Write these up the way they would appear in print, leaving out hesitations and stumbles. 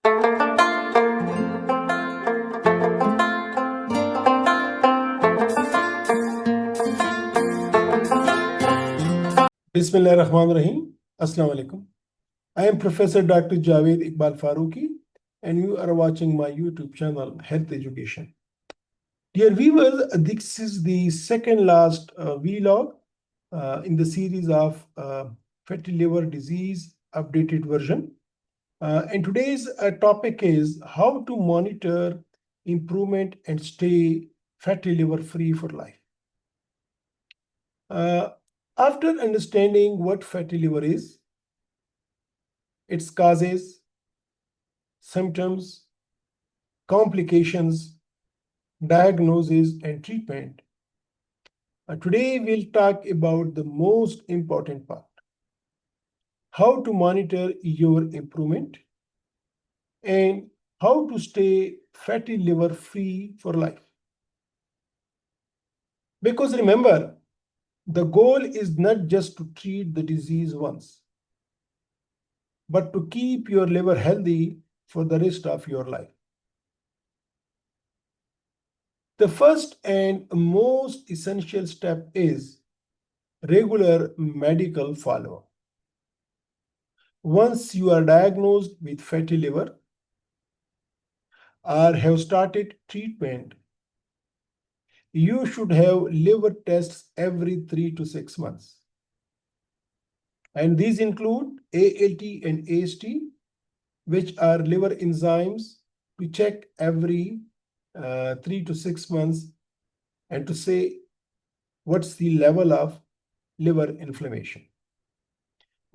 Bismillahirrahmanirrahim. Assalamu alaikum. I am Professor Dr. Javed Iqbal FAROOQI, and you are watching my YouTube channel, Health Education. Dear viewers, this is the second last vlog in the series of fatty liver disease updated version. And today's topic is how to monitor improvement and stay fatty liver free for life. After understanding what fatty liver is, its causes, symptoms, complications, diagnosis, and treatment, today we'll talk about the most important part: how to monitor your improvement and how to stay fatty liver free for life. Because remember, the goal is not just to treat the disease once, but to keep your liver healthy for the rest of your life. The first and most essential step is regular medical follow-up. Once you are diagnosed with fatty liver or have started treatment, you should have liver tests every 3 to 6 months. And these include ALT and AST, which are liver enzymes, to check every 3 to 6 months and to say what's the level of liver inflammation.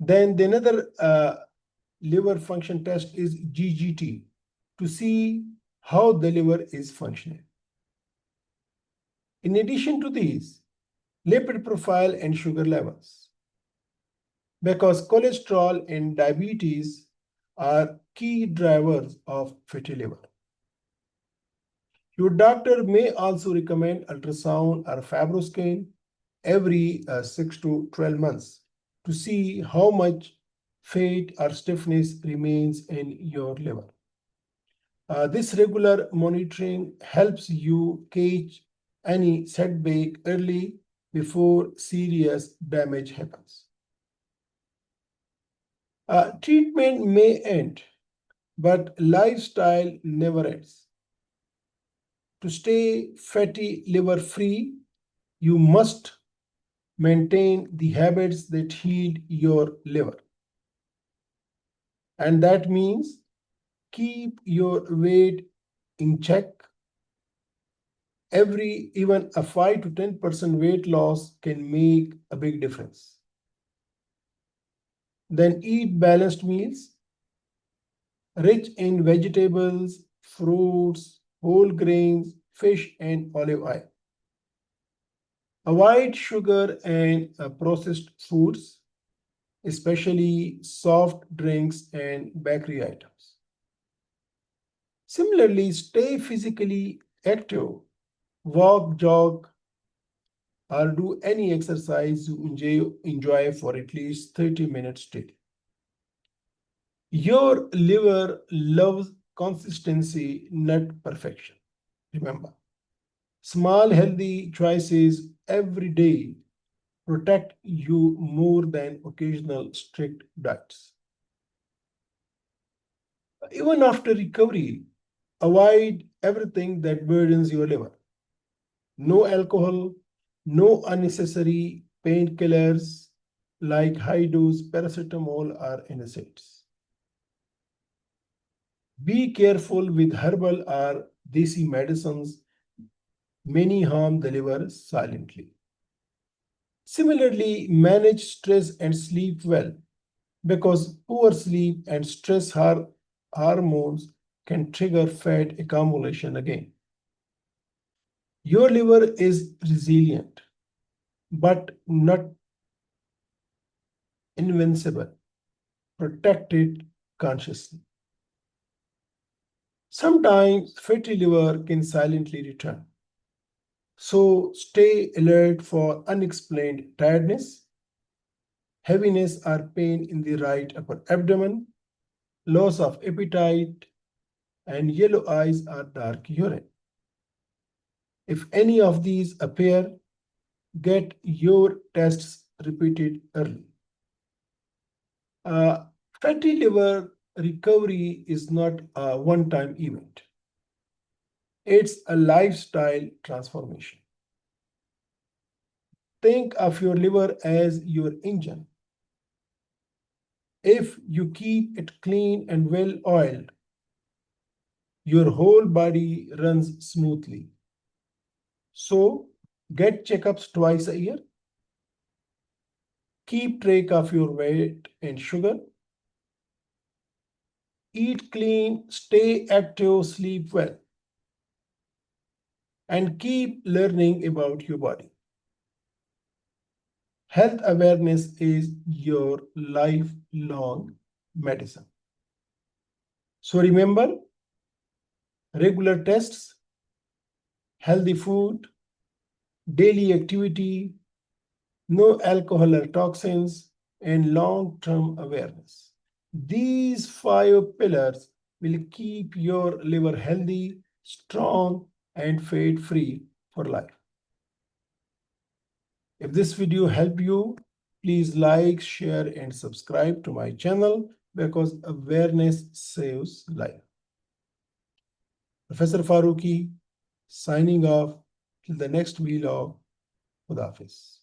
Then another liver function test is GGT, to see how the liver is functioning. In addition to these, lipid profile and sugar levels, because cholesterol and diabetes are key drivers of fatty liver. Your doctor may also recommend ultrasound or fibroscan every 6 to 12 months to see how much fat or stiffness remains in your liver. This regular monitoring helps you catch any setback early before serious damage happens. Treatment may end, but lifestyle never ends. To stay fatty liver free, you must maintain the habits that heal your liver. And that means keep your weight in check. Even a 5 to 10% weight loss can make a big difference. Then eat balanced meals, rich in vegetables, fruits, whole grains, fish, and olive oil. Avoid sugar and processed foods, especially soft drinks and bakery items. Similarly, stay physically active. Walk, jog, or do any exercise you enjoy for at least 30 minutes daily. Your liver loves consistency, not perfection. Remember, small healthy choices every day protect you more than occasional strict diets. Even after recovery, avoid everything that burdens your liver. No alcohol, no unnecessary painkillers like high-dose paracetamol or NSAIDs. Be careful with herbal or desi medicines. Many harm the liver silently. Similarly, manage stress and sleep well, because poor sleep and stress hormones can trigger fat accumulation again. Your liver is resilient, but not invincible. Protect it consciously. Sometimes fatty liver can silently return. So stay alert for unexplained tiredness, heaviness or pain in the right upper abdomen, loss of appetite, and yellow eyes or dark urine. If any of these appear, get your tests repeated early. Fatty liver recovery is not a one-time event. It's a lifestyle transformation. Think of your liver as your engine. If you keep it clean and well oiled, your whole body runs smoothly. So, get checkups twice a year. Keep track of your weight and sugar. Eat clean, stay active, sleep well. And keep learning about your body. Health awareness is your lifelong medicine. So remember, regular tests, healthy food, daily activity, no alcohol or toxins, and long-term awareness. These 5 pillars will keep your liver healthy, strong, and fat-free for life. If this video helped you, please like, share, and subscribe to my channel because awareness saves life. Professor Farooqi signing off till the next vlog. Khuda Hafiz.